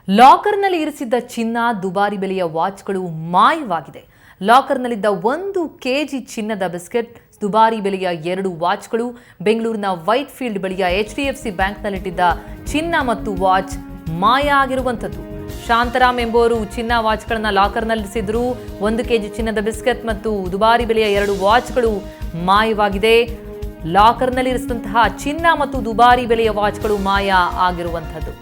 ಲಾಕರ್ನಲ್ಲಿ ಇರಿಸಿದ್ದ ಚಿನ್ನ, ದುಬಾರಿ ಬೆಲೆಯ ವಾಚ್ಗಳು ಮಾಯವಾಗಿದೆ. ಲಾಕರ್ನಲ್ಲಿದ್ದ 1 ಕೆಜಿ ಚಿನ್ನದ ಬಿಸ್ಕೆಟ್, ದುಬಾರಿ ಬೆಲೆಯ 2 ವಾಚ್ಗಳು, ಬೆಂಗಳೂರಿನ ವೈಟ್ ಫೀಲ್ಡ್ ಬಳಿಯ HDFC ಬ್ಯಾಂಕ್ನಲ್ಲಿಟ್ಟಿದ್ದ ಚಿನ್ನ ಮತ್ತು ವಾಚ್ ಮಾಯ ಆಗಿರುವಂಥದ್ದು. ಶಾಂತಾರಾಮ್ ಎಂಬುವರು ಚಿನ್ನ ವಾಚ್ಗಳನ್ನ ಲಾಕರ್ನಲ್ಲಿರಿಸಿದ್ರು. 1 ಕೆಜಿ ಚಿನ್ನದ ಬಿಸ್ಕೆಟ್ ಮತ್ತು ದುಬಾರಿ ಬೆಲೆಯ 2 ವಾಚ್ಗಳು ಮಾಯವಾಗಿದೆ. ಲಾಕರ್ನಲ್ಲಿರಿಸಿದಂತಹ ಚಿನ್ನ ಮತ್ತು ದುಬಾರಿ ಬೆಲೆಯ ವಾಚ್ಗಳು ಮಾಯ ಆಗಿರುವಂಥದ್ದು.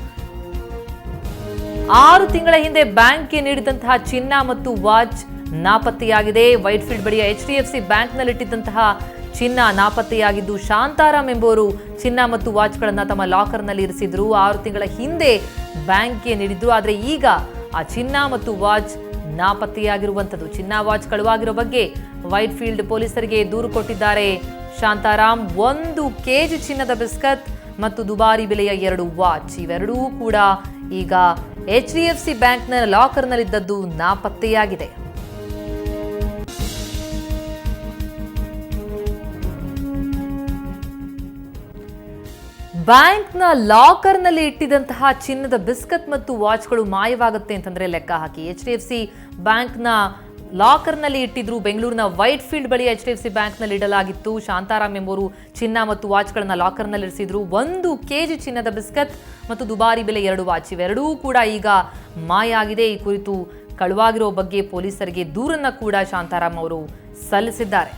6 ತಿಂಗಳ ಹಿಂದೆ ಬ್ಯಾಂಕ್ಗೆ ನೀಡಿದಂತಹ ಚಿನ್ನ ಮತ್ತು ವಾಚ್ ನಾಪತ್ತೆಯಾಗಿದೆ. ವೈಟ್ ಫೀಲ್ಡ್ ಬಳಿಯ HDFC ಬ್ಯಾಂಕ್ನಲ್ಲಿಟ್ಟಿದ್ದಂತಹ ಚಿನ್ನ ನಾಪತ್ತೆಯಾಗಿದ್ದು, ಶಾಂತಾರಾಮ್ ಎಂಬುವರು ಚಿನ್ನ ಮತ್ತು ವಾಚ್ಗಳನ್ನು ತಮ್ಮ ಲಾಕರ್ನಲ್ಲಿ ಇರಿಸಿದ್ರು. 6 ತಿಂಗಳ ಹಿಂದೆ ಬ್ಯಾಂಕ್ಗೆ ನೀಡಿದ್ರು. ಆದರೆ ಈಗ ಆ ಚಿನ್ನ ಮತ್ತು ವಾಚ್ ನಾಪತ್ತೆಯಾಗಿರುವಂಥದ್ದು. ಚಿನ್ನ ವಾಚ್ ಕಳುವಾಗಿರೋ ಬಗ್ಗೆ ವೈಟ್ ಫೀಲ್ಡ್ ಪೊಲೀಸರಿಗೆ ದೂರು ಕೊಟ್ಟಿದ್ದಾರೆ ಶಾಂತಾರಾಮ್. 1 ಕೆಜಿ ಚಿನ್ನದ ಬಿಸ್ಕತ್ ಮತ್ತು ದುಬಾರಿ ಬೆಲೆಯ 2 ವಾಚ್, ಇವೆರಡೂ ಕೂಡ ಈಗ HDFC ಬ್ಯಾಂಕ್ನ ಲಾಕರ್ನಲ್ಲಿದ್ದದ್ದು ನಾಪತ್ತೆಯಾಗಿದೆ. ಬ್ಯಾಂಕ್ನ ಲಾಕರ್ನಲ್ಲಿ ಇಟ್ಟಿದ್ದಂತಹ ಚಿನ್ನದ ಬಿಸ್ಕತ್ ಮತ್ತು ವಾಚ್ಗಳು ಮಾಯವಾಗುತ್ತೆ ಅಂತಂದ್ರೆ ಲೆಕ್ಕ ಹಾಕಿ. HDFC ಬ್ಯಾಂಕ್ನ ಲಾಕರ್ನಲ್ಲಿ ಇಟ್ಟಿದ್ರು. ಬೆಂಗಳೂರಿನ ವೈಟ್ ಫೀಲ್ಡ್ ಬಳಿ HDFC ಬ್ಯಾಂಕ್ನಲ್ಲಿ ಇಡಲಾಗಿತ್ತು. ಶಾಂತಾರಾಮ್ ಎಂಬುವರು ಚಿನ್ನ ಮತ್ತು ವಾಚ್ಗಳನ್ನ ಲಾಕರ್ನಲ್ಲಿ ಇರಿಸಿದ್ರು. 1 ಕೆಜಿ ಚಿನ್ನದ ಬಿಸ್ಕತ್ ಮತ್ತು ದುಬಾರಿ ಬೆಲೆ 2 ವಾಚ್, ಇವೆರಡೂ ಕೂಡ ಈಗ ಮಾಯ ಆಗಿದೆ. ಈ ಕುರಿತು ಕಳುವಾಗಿರೋ ಬಗ್ಗೆ ಪೊಲೀಸರಿಗೆ ದೂರನ್ನ ಕೂಡ ಶಾಂತಾರಾಮ್ ಅವರು ಸಲ್ಲಿಸಿದ್ದಾರೆ.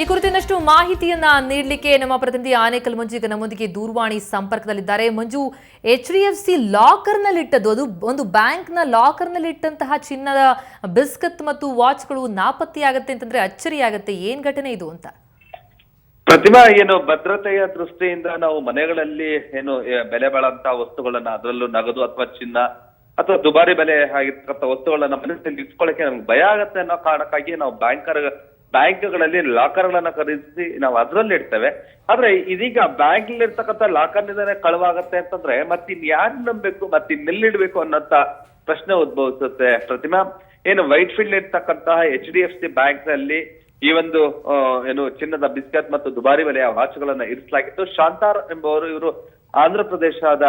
ಈ ಕುರಿತು ಇನ್ನಷ್ಟು ಮಾಹಿತಿಯನ್ನ ನೀಡಲಿಕ್ಕೆ ನಮ್ಮ ಪ್ರತಿನಿಧಿ ಆನೇಕಲ್ ಮಂಜು ಈಗ ನಮ್ಮೊಂದಿಗೆ ದೂರವಾಣಿ ಸಂಪರ್ಕದಲ್ಲಿದ್ದಾರೆ. ಮಂಜು, HDFC ಲಾಕರ್ನಲ್ಲಿ ಇಟ್ಟದ್ದು, ಅದು ಒಂದು ಬ್ಯಾಂಕ್ನ ಲಾಕರ್ನಲ್ಲಿ ಇಟ್ಟಂತಹ ಚಿನ್ನದ ಬಿಸ್ಕತ್ ಮತ್ತು ವಾಚ್ಗಳು ನಾಪತ್ತೆಯಾಗತ್ತೆ ಅಂತಂದ್ರೆ ಅಚ್ಚರಿ ಆಗತ್ತೆ. ಏನ್ ಘಟನೆ ಇದು ಅಂತ? ಪ್ರತಿಮಾ, ಏನು ಭದ್ರತೆಯ ದೃಷ್ಟಿಯಿಂದ ನಾವು ಮನೆಗಳಲ್ಲಿ ಏನು ಬೆಲೆ ಬಾಳಂತ ವಸ್ತುಗಳನ್ನ, ಅದರಲ್ಲೂ ನಗದು ಅಥವಾ ಚಿನ್ನ ಅಥವಾ ದುಬಾರಿ ಬೆಲೆ ಆಗಿರ್ತಕ್ಕಂಥ ವಸ್ತುಗಳನ್ನ ಮನೆಯಲ್ಲಿ ಇಟ್ಕೊಳ್ಳಕ್ಕೆ ನಮ್ಗೆ ಭಯ ಆಗತ್ತೆ ಅನ್ನೋ ಕಾರಣಕ್ಕಾಗಿ ನಾವು ಬ್ಯಾಂಕ್ಗಳಲ್ಲಿ ಲಾಕರ್ಗಳನ್ನ ಖರೀದಿಸಿ ನಾವು ಅದರಲ್ಲಿ ಇಡ್ತೇವೆ. ಆದ್ರೆ ಇದೀಗ ಬ್ಯಾಂಕ್ ಇರ್ತಕ್ಕಂಥ ಲಾಕರ್ನಿಂದನೇ ಕಳುವಾಗತ್ತೆ ಅಂತಂದ್ರೆ ಮತ್ತಿನ್ ಯಾರು ನಂಬಬೇಕು, ಮತ್ತಿನ್ನೆಲ್ಲಿಡ್ಬೇಕು ಅನ್ನೋಂತ ಪ್ರಶ್ನೆ ಉದ್ಭವಿಸುತ್ತೆ. ಪ್ರತಿಮಾ, ಏನು ವೈಟ್ ಫೀಲ್ಡ್ ಇರ್ತಕ್ಕಂತಹ HDFC ಬ್ಯಾಂಕ್ ನಲ್ಲಿ ಈ ಒಂದು ಏನು ಚಿನ್ನದ ಬಿಸ್ಕತ್ ಮತ್ತು ದುಬಾರಿ ಬೆಲೆಯ ವಾಚ್ಗಳನ್ನ ಇರಿಸಲಾಗಿತ್ತು. ಶಾಂತಾರಾಮ್ ಎಂಬುವರು, ಇವರು ಆಂಧ್ರ ಪ್ರದೇಶದ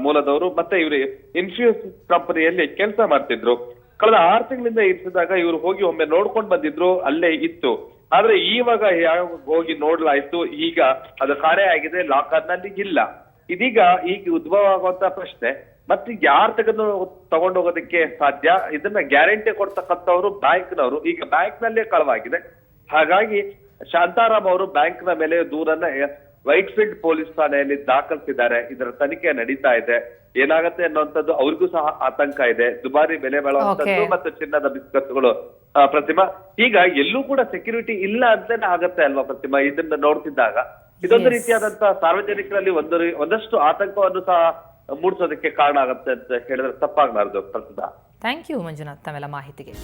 ಮೂಲದವರು, ಮತ್ತೆ ಇವರು ಇನ್ಫೋಸಿಸ್ ಕಂಪನಿಯಲ್ಲಿ ಕೆಲಸ ಮಾಡ್ತಿದ್ರು. ಕಳೆದ 6 ತಿಂಗಳಿಂದ ಇರಿಸಿದಾಗ ಇವರು ಹೋಗಿ ಒಮ್ಮೆ ನೋಡ್ಕೊಂಡು ಬಂದಿದ್ರು, ಅಲ್ಲೇ ಇತ್ತು. ಆದ್ರೆ ಇವಾಗ ಹೋಗಿ ನೋಡ್ಲಾಯ್ತು, ಈಗ ಅದು ಕಾಣೆ ಆಗಿದೆ, ಲಾಕರ್ನಲ್ಲಿ ಇಲ್ಲ. ಇದೀಗ ಉದ್ಭವ ಆಗುವಂತ ಪ್ರಶ್ನೆ, ಮತ್ತೆ ಯಾರು ತಗೊಂಡೋಗೋದಕ್ಕೆ ಸಾಧ್ಯ? ಇದನ್ನ ಗ್ಯಾರಂಟಿ ಕೊಡ್ತಕ್ಕಂಥವ್ರು ಬ್ಯಾಂಕ್ನವರು. ಈಗ ಬ್ಯಾಂಕ್ ನಲ್ಲೇ ಕಳವಾಗಿದೆ. ಹಾಗಾಗಿ ಶಾಂತಾರಾಮ್ ಅವರು ಬ್ಯಾಂಕ್ನ ಮೇಲೆ ದೂರನ್ನ ವೈಟ್ ಫೀಲ್ಡ್ ಪೊಲೀಸ್ ಠಾಣೆಯಲ್ಲಿ ದಾಖಲಿಸಿದ್ದಾರೆ. ಇದರ ತನಿಖೆ ನಡೀತಾ ಇದೆ. ಏನಾಗತ್ತೆ ಅನ್ನುವಂಥದ್ದು ಅವ್ರಿಗೂ ಸಹ ಆತಂಕ ಇದೆ. ದುಬಾರಿ ಬೆಲೆ ಬಾಳುವಂತದ್ದು ಮತ್ತು ಚಿನ್ನದ ಬಿಸ್ಕತ್ಗಳು. ಪ್ರತಿಮಾ, ಈಗ ಎಲ್ಲೂ ಕೂಡ ಸೆಕ್ಯೂರಿಟಿ ಇಲ್ಲ ಅಂತಾನೆ ಆಗತ್ತೆ ಅಲ್ವಾ ಪ್ರತಿಮಾ? ಇದನ್ನ ನೋಡ್ತಿದ್ದಾಗ ಇದೊಂದು ರೀತಿಯಾದಂತಹ ಸಾರ್ವಜನಿಕರಲ್ಲಿ ಒಂದಷ್ಟು ಆತಂಕವನ್ನು ಸಹ ಮೂಡಿಸೋದಕ್ಕೆ ಕಾರಣ ಆಗತ್ತೆ ಅಂತ ಹೇಳಿದ್ರೆ ತಪ್ಪಾಗಲಾರದು. ಪ್ರತಿಮಾ, ಥ್ಯಾಂಕ್ ಯು ಮಂಜುನಾಥ್ ತಮ್ಮೆಲ್ಲ ಮಾಹಿತಿಗೆ.